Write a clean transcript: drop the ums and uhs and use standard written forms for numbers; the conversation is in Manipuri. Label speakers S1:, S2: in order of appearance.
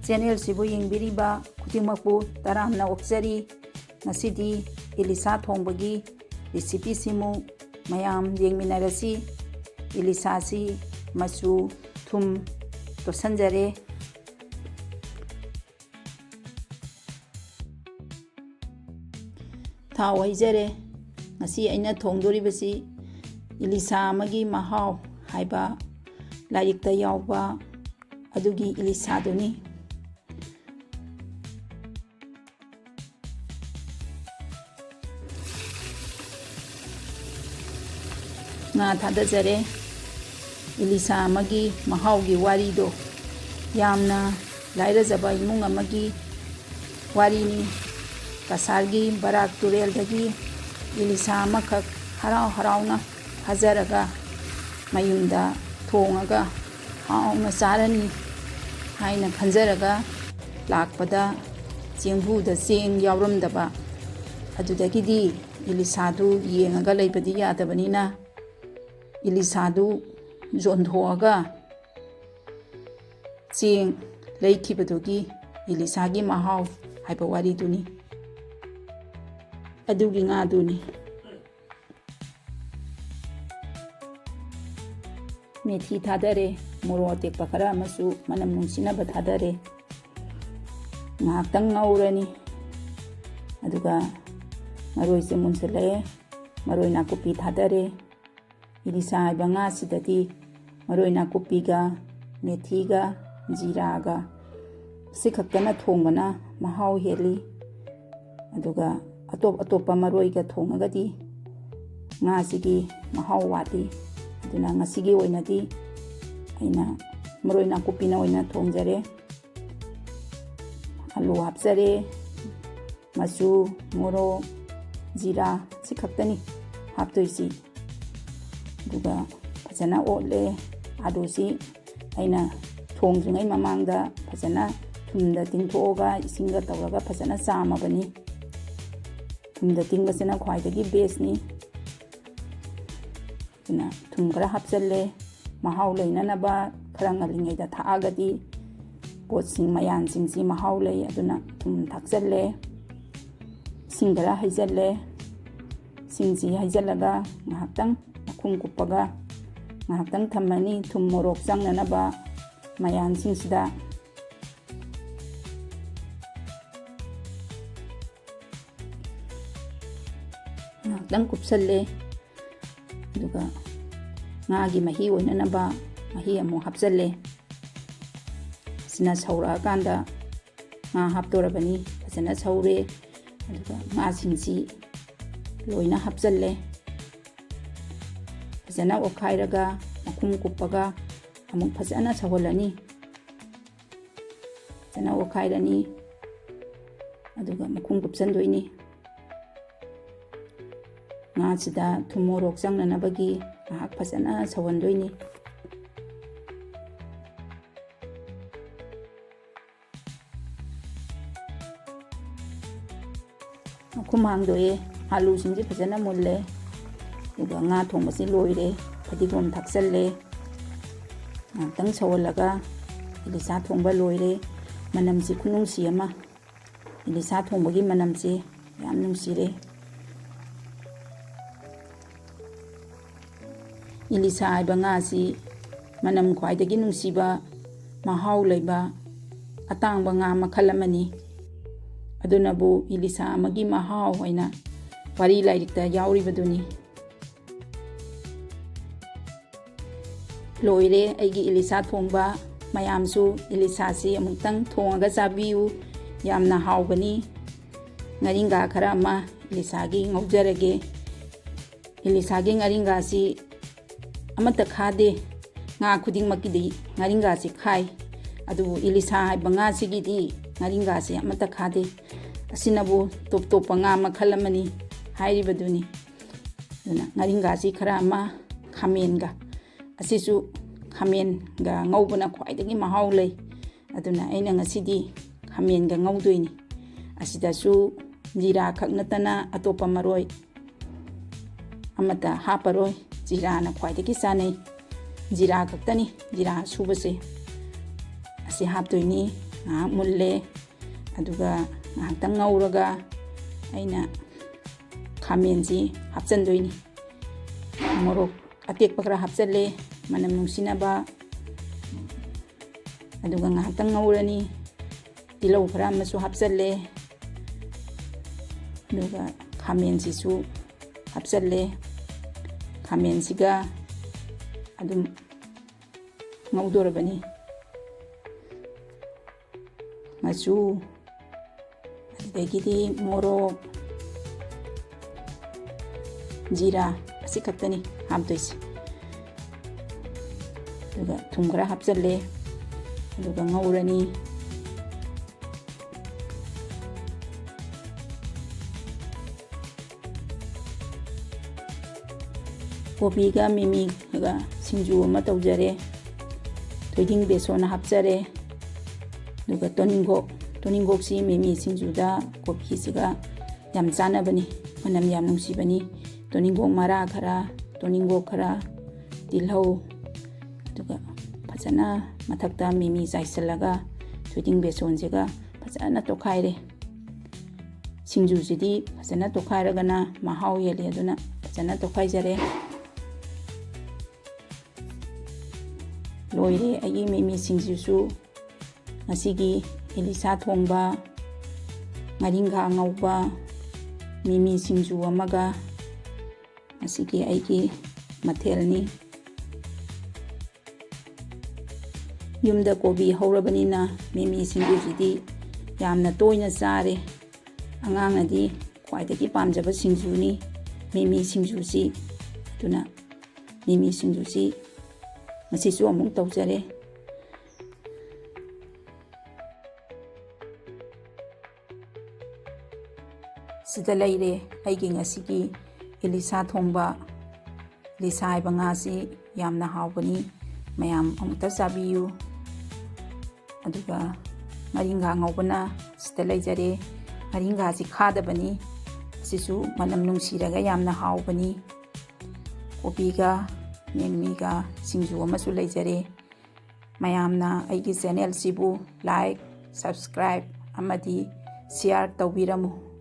S1: channel sibu yingbiriba khudingmakpu taramna okjari ngasidi Elisha Thongbagi recipe simu mayam yengminarasi Elisha si machu thum tosanjare thau haijare ngasi aina thongdoribasi Elisha amagi mahau haiba lairikta yawba adugi Elisha doni nga thadajare Elisha amagi mahaugi warido yamna lairajaba imung amagi warini kasargi barak turel dagi Elisha amakak harau harauna hazaraga mayunda thongaga hauna sarani haina khanjaraga lakpada chengbuda cheng yawramdaba adudagidi Elisha du yengaga leibadi yadabanina Elisha du jonthoaga cheng leikibadugi Elisha gi mahau haiba wari duni adugi nga duni methi thadare moro tekpa khara amasu manam nungsinaba thadare ngaktang ngaurani aduga maroi se munsale maroi nakupi thadare Elisha haiba nga sidati maroi nakupiga methiga jiraga sikhaktana thongbana mahau heli aduga atopa maroi ga thongagadi nga sigi mahau wati aduna ngasigi oinadi aina maroi nakupina oina thongjare alu hapjare machu moro jira sikhaktani haptoisi aduga fajana otle adusi aina thongdringai mamangda fajana thumda tingthoga isinga tawraga fajana chamabani thumda tingbasena khwaidagi base ni na thum khara hapchalle mahau leinanaba khara ngalingaida thaagadi potsing mayan singsi mahau lei aduna thum thakchalle singara haijalle singji haijalaga ngahaktang makhum kupaga ngahaktang thamani thum morok changnanaba mayan singsida ngahaktang kupsalle aduga ngagi mahi oinanaba mahi amu hapjalle sina saura kanda nga haptorabani fajana saure aduga nga singsi loina hapjalle fajana okhairaga makhum kupaga amuk fajana sawalani fajana okhairani aduga makhum kupsandoini nga sida thumorok changnanabagi ngahak fajana sawandoini makhum hangdoe alu singji fajana mulle aduga nga thongbasi loire fadigom thaksalle ngantang sawalaga Elisha Thongba loire manamsi khunungsi ama Elisha Thongbagi manamsi yam nungsire Elisha haiba nga si manam khwaidagi nungsiba mahau leiba atangba nga makhal amani adunabu Elisha amagi mahau hoina wari lairikta yauribaduni loire aigi Elisha Thongba mayamsu Elisha si amuktang thongaga chabiu yamna haubani ngaringa khara ama Elisha gi ngaujarage Elisha gi ngaringa si amata khade nga khuding makidi ngaringa si khai adu Elisha haiba nga sigidi ngaringa si amata khade asinabu top top nga makhalamani hairibaduni duna ngaringa si khara ama khamenga asisu khamen ga ngaubana khwaidagi mahau lei aduna aina ngasidi khamen ga ngaudoini asidasu jira khaknatana atopa maroi amata haparoi jira na khwaidagi sanai jira khaktani jira subase asi haptoini ngahak mulle aduga ngahaktang ngauraga aina khamensi hapchandoini morok atekpa khara hapchalle manam nungsinaba aduga ngahaktang ngaurani tilau khara amasu hapchalle aduga khamensi su hapchalle khamensiga adum ngaudorabani machu adagidi morok jira asi khaktani haptoisi aduga thum khara hapchalle aduga ngaurani kopiga mimi ga singju ama taujare thoiding beson hapchare aduga toningok si mimi singju da kopi siga yam chana bani manam yam nungsi bani toningok mara khara toningok khara tilhau aduga phajana mathakta mimi jaisalaga thoiding beson siga phajana tokhaire singju sidi phajana tokhairagana mahau yele aduna phajana tokhaijare loire agi mimi singju ngasigi Elisha Thongba ngaringa ngauba mimi singju amaga ngasigi aigi mathelni yumda kobi hauраbanina mimi singju jidi yamna toina chare angangnadi khwaidagi pamjaba singjuni mimi singju si tuna mimi singju si masisu amung taujare sida leire aigi ngasigi Elisha Thongba Elisha haiba ngasi yamna haubani mayam amukta chabiyu aduga ngaringa ngaubana sida leijare ngaringa si khadabani sisu manam nungsiraga yamna haubani kopiga mimiga singju amasu leijare mayamna aigi channel sibu like subscribe amadi share tawbiramu